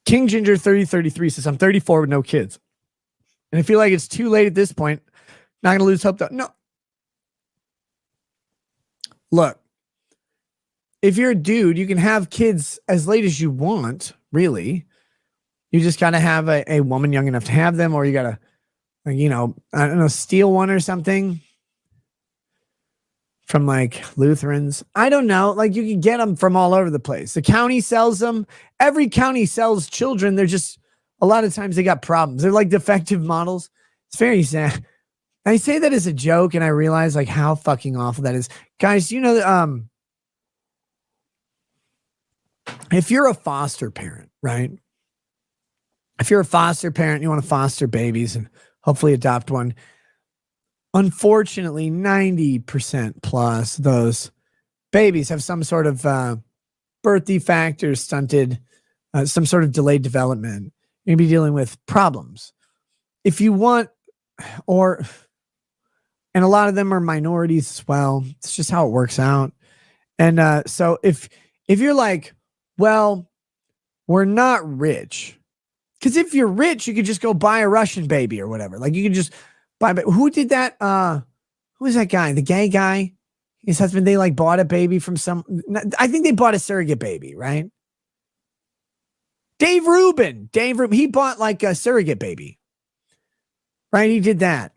King Ginger 3033 says, I'm 34 with no kids. And I feel like it's too late at this point. Not going to lose hope though. No. Look, if you're a dude, you can have kids as late as you want, really. You just got to have a woman young enough to have them, or you got to, I don't know, steal one or something from like Lutherans. I don't know. Like you can get them from all over the place. The county sells them. Every county sells children. They're just, a lot of times they got problems. They're like defective models. It's very sad. I say that as a joke, and I realize like how fucking awful that is. Guys, if you're a foster parent, right? If you're a foster parent, you want to foster babies and hopefully adopt one. Unfortunately, 90% plus those babies have some sort of birth defect or stunted, some sort of delayed development. You're going to be dealing with problems. If you want, and a lot of them are minorities as well. It's just how it works out. And so if you're like, well, we're not rich. Because if you're rich, you could just go buy a Russian baby or whatever. Like you could just buy. Who did that? Who was that guy? The gay guy? His husband, they like bought a baby from I think they bought a surrogate baby, right? Dave Rubin. He bought like a surrogate baby. Right? He did that.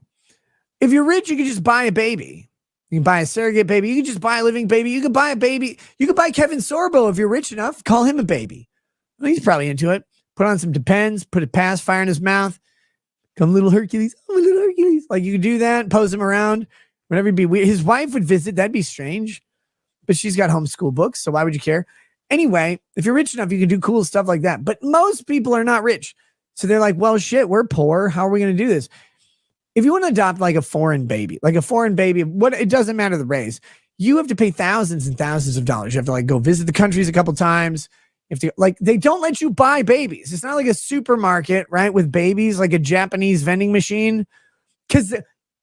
If you're rich, you can just buy a baby. You can buy a surrogate baby. You can just buy a living baby. You can buy a baby. You can buy Kevin Sorbo if you're rich enough. Call him a baby. Well, he's probably into it. Put on some Depends. Put a pacifier in his mouth. Come little Hercules. Oh, little Hercules. Like you could do that. Pose him around. Whenever it'd be weird. His wife would visit. That'd be strange. But she's got homeschool books. So why would you care? Anyway, if you're rich enough, you can do cool stuff like that. But most people are not rich. So they're like, well, shit, we're poor. How are we going to do this? If you want to adopt like a foreign baby, it doesn't matter the race. You have to pay thousands and thousands of dollars. You have to like go visit the countries a couple times. You have to they don't let you buy babies. It's not like a supermarket, right? With babies, like a Japanese vending machine, because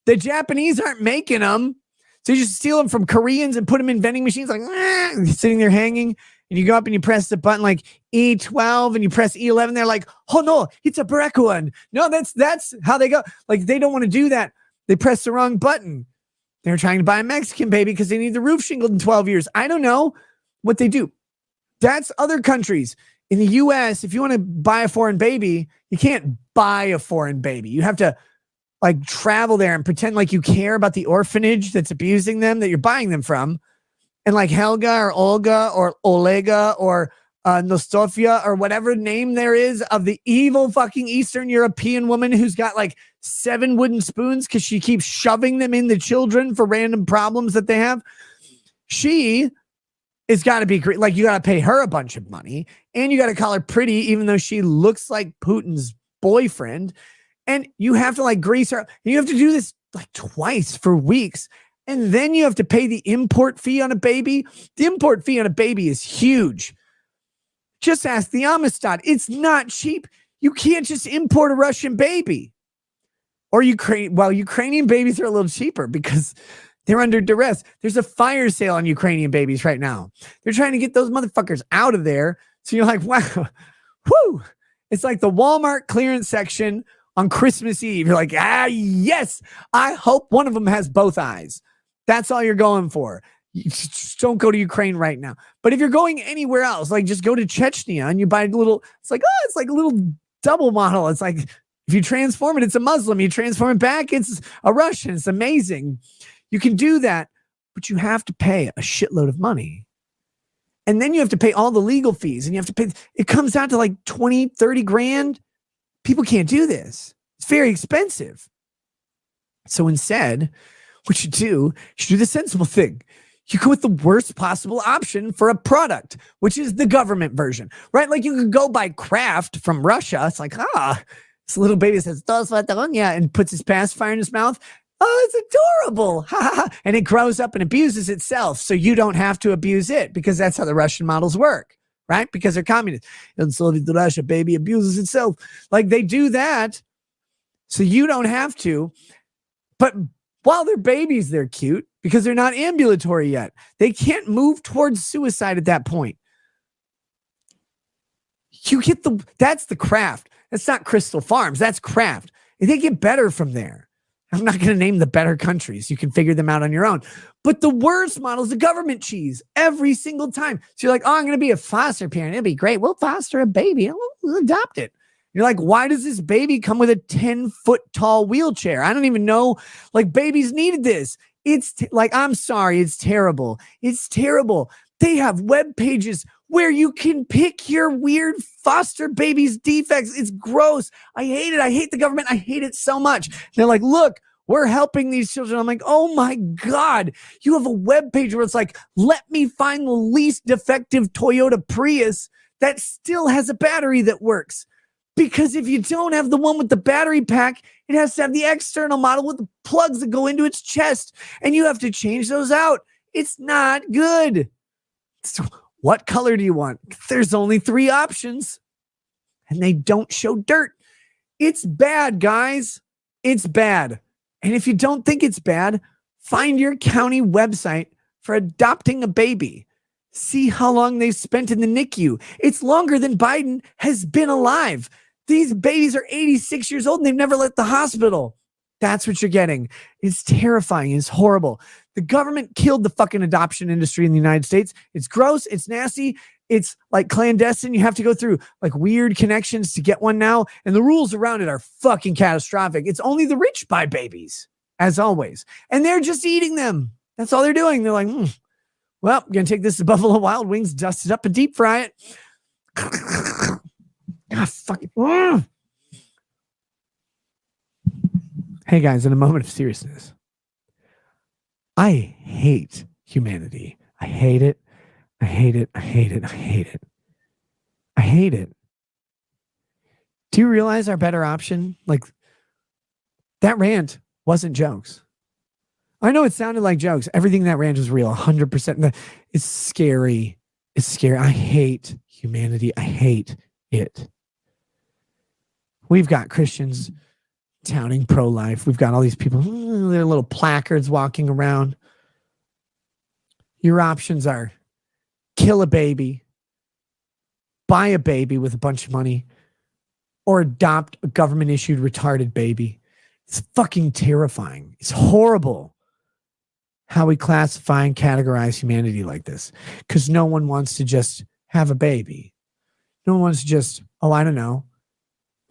the Japanese aren't making them. So you just steal them from Koreans and put them in vending machines, like sitting there hanging. And you go up and you press the button like E12 and you press E11. They're like, oh no, it's a Baraka one. No, that's how they go. Like they don't want to do that. They press the wrong button. They're trying to buy a Mexican baby because they need the roof shingled in 12 years. I don't know what they do. That's other countries. In the US, if you want to buy a foreign baby, you can't buy a foreign baby. You have to like travel there and pretend like you care about the orphanage that's abusing them, that you're buying them from. And like Helga or Olga or Olega or Nostofia or whatever name there is of the evil fucking Eastern European woman who's got like 7 wooden spoons because she keeps shoving them in the children for random problems that they have. She is got to be great. Like you got to pay her a bunch of money and you got to call her pretty, even though she looks like Putin's boyfriend. And you have to like grease her. And you have to do this like twice for weeks. And then you have to pay the import fee on a baby. The import fee on a baby is huge. Just ask the Amistad. It's not cheap. You can't just import a Russian baby. Or Ukrainian babies are a little cheaper because they're under duress. There's a fire sale on Ukrainian babies right now. They're trying to get those motherfuckers out of there. So you're like, wow, whoo. It's like the Walmart clearance section on Christmas Eve. You're like, yes, I hope one of them has both eyes. That's all you're going for. You just don't go to Ukraine right now. But if you're going anywhere else, like just go to Chechnya and you buy it's like a little double model. It's like, if you transform it, it's a Muslim. You transform it back, it's a Russian. It's amazing. You can do that, but you have to pay a shitload of money. And then you have to pay all the legal fees and you have to pay. It comes out to like 20, 30 grand. People can't do this. It's very expensive. So instead, what you do the sensible thing. You go with the worst possible option for a product, which is the government version, right? Like you could go buy Kraft from Russia. It's like, this little baby says, and puts his pacifier in his mouth. Oh, it's adorable. And it grows up and abuses itself. So you don't have to abuse it because that's how the Russian models work, right? Because they're communist. And Soviet Russia, baby, abuses itself. Like they do that. So you don't have to. But while they're babies, they're cute because they're not ambulatory yet. They can't move towards suicide at that point. That's the craft. That's not Crystal Farms. That's craft. They get better from there. I'm not going to name the better countries. You can figure them out on your own. But the worst model is the government cheese every single time. So you're like, oh, I'm going to be a foster parent. It'll be great. We'll foster a baby. We'll adopt it. You're like, why does this baby come with a 10-foot tall wheelchair? I don't even know. Like, babies needed this. I'm sorry. It's terrible. It's terrible. They have web pages where you can pick your weird foster baby's defects. It's gross. I hate it. I hate the government. I hate it so much. They're like, look, we're helping these children. I'm like, oh my God, you have a web page where it's like, let me find the least defective Toyota Prius that still has a battery that works. Because if you don't have the one with the battery pack, it has to have the external model with the plugs that go into its chest. And you have to change those out. It's not good. So what color do you want? There's only 3 options. And they don't show dirt. It's bad, guys. It's bad. And if you don't think it's bad, find your county website for adopting a baby. See how long they've spent in the NICU. It's longer than Biden has been alive. These babies are 86 years old and they've never left the hospital. That's what you're getting. It's terrifying. It's horrible. The government killed the fucking adoption industry in the United States. It's gross. It's nasty. It's like clandestine. You have to go through like weird connections to get one now. And the rules around it are fucking catastrophic. It's only the rich buy babies, as always. And they're just eating them. That's all they're doing. They're like, well, I'm going to take this to Buffalo Wild Wings, dust it up and deep fry it. God, fucking. Hey guys, in a moment of seriousness, I hate humanity. I hate it. I hate it. I hate it. I hate it. I hate it. Do you realize our better option? Like, that rant wasn't jokes. I know it sounded like jokes. Everything in that rant was real, 100%. It's scary. It's scary. I hate humanity. I hate it. We've got Christians touting pro-life. We've got all these people, their little placards walking around. Your options are kill a baby, buy a baby with a bunch of money, or adopt a government-issued retarded baby. It's fucking terrifying. It's horrible how we classify and categorize humanity like this, because no one wants to just have a baby. No one wants to just, I don't know,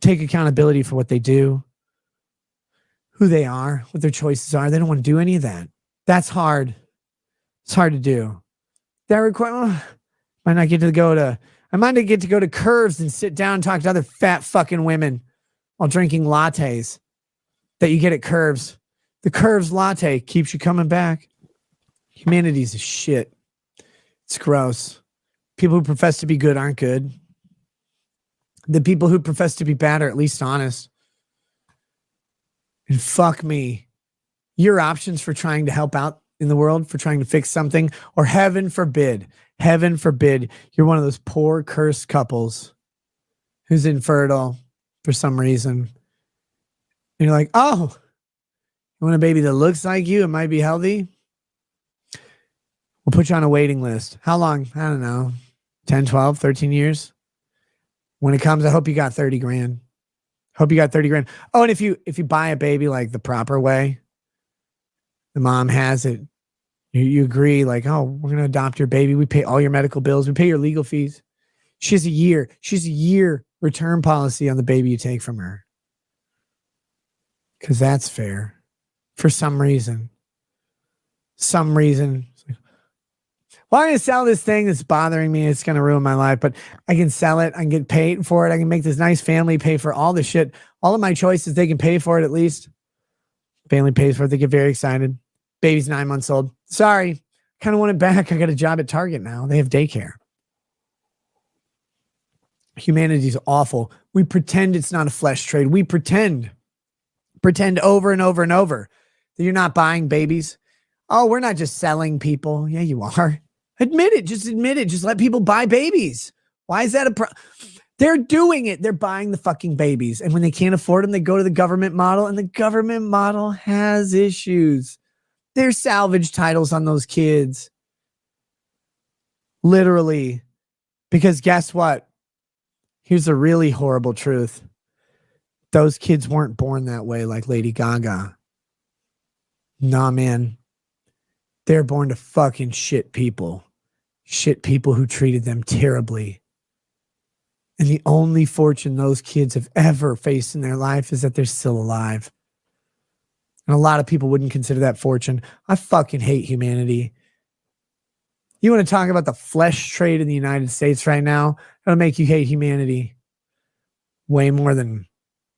take accountability for what they do, who they are, what their choices are. They don't want to do any of that. That's hard. It's hard to do. That requires, I might get to go to Curves and sit down and talk to other fat fucking women while drinking lattes that you get at Curves. The Curves latte keeps you coming back. Humanity's a shit. It's gross. People who profess to be good aren't good. The people who profess to be bad are at least honest. And fuck me. Your options for trying to help out in the world, for trying to fix something, or heaven forbid, you're one of those poor cursed couples who's infertile for some reason. And you're like, oh, you want a baby that looks like you? It might be healthy. We'll put you on a waiting list. How long? I don't know. 10, 12, 13 years. When it comes, I hope you got 30 grand. Hope you got 30 grand. Oh, and if you buy a baby like the proper way, the mom has it, you agree like, oh, we're going to adopt your baby. We pay all your medical bills. We pay your legal fees. She has a year return policy on the baby you take from her. Because that's fair. For some reason. Well, I'm going to sell this thing that's bothering me. It's going to ruin my life, but I can sell it. I can get paid for it. I can make this nice family pay for all the shit. All of my choices, they can pay for it at least. Family pays for it. They get very excited. Baby's 9 months old. Sorry. Kind of want it back. I got a job at Target now. They have daycare. Humanity's awful. We pretend it's not a flesh trade. We pretend over and over and over that you're not buying babies. Oh, we're not just selling people. Yeah, you are. Admit it. Just admit it. Just let people buy babies. Why is that a problem? They're doing it. They're buying the fucking babies. And when they can't afford them, they go to the government model, and the government model has issues. There's salvage titles on those kids. Literally. Because guess what? Here's a really horrible truth. Those kids weren't born that way like Lady Gaga. Nah, man. They're born to fucking shit people. Shit people who treated them terribly. And the only fortune those kids have ever faced in their life is that they're still alive. And a lot of people wouldn't consider that fortune. I fucking hate humanity. You want to talk about the flesh trade in the United States right now? That'll make you hate humanity way more than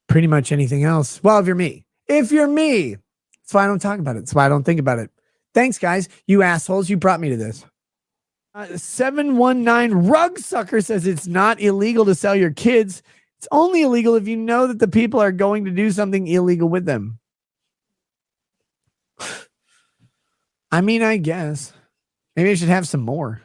pretty much anything else. Well, if you're me. That's why I don't talk about it. That's why I don't think about it. Thanks, guys. You assholes. You brought me to this. 719 Rug Sucker says it's not illegal to sell your kids. It's only illegal if you know that the people are going to do something illegal with them. I mean, I guess. Maybe I should have some more.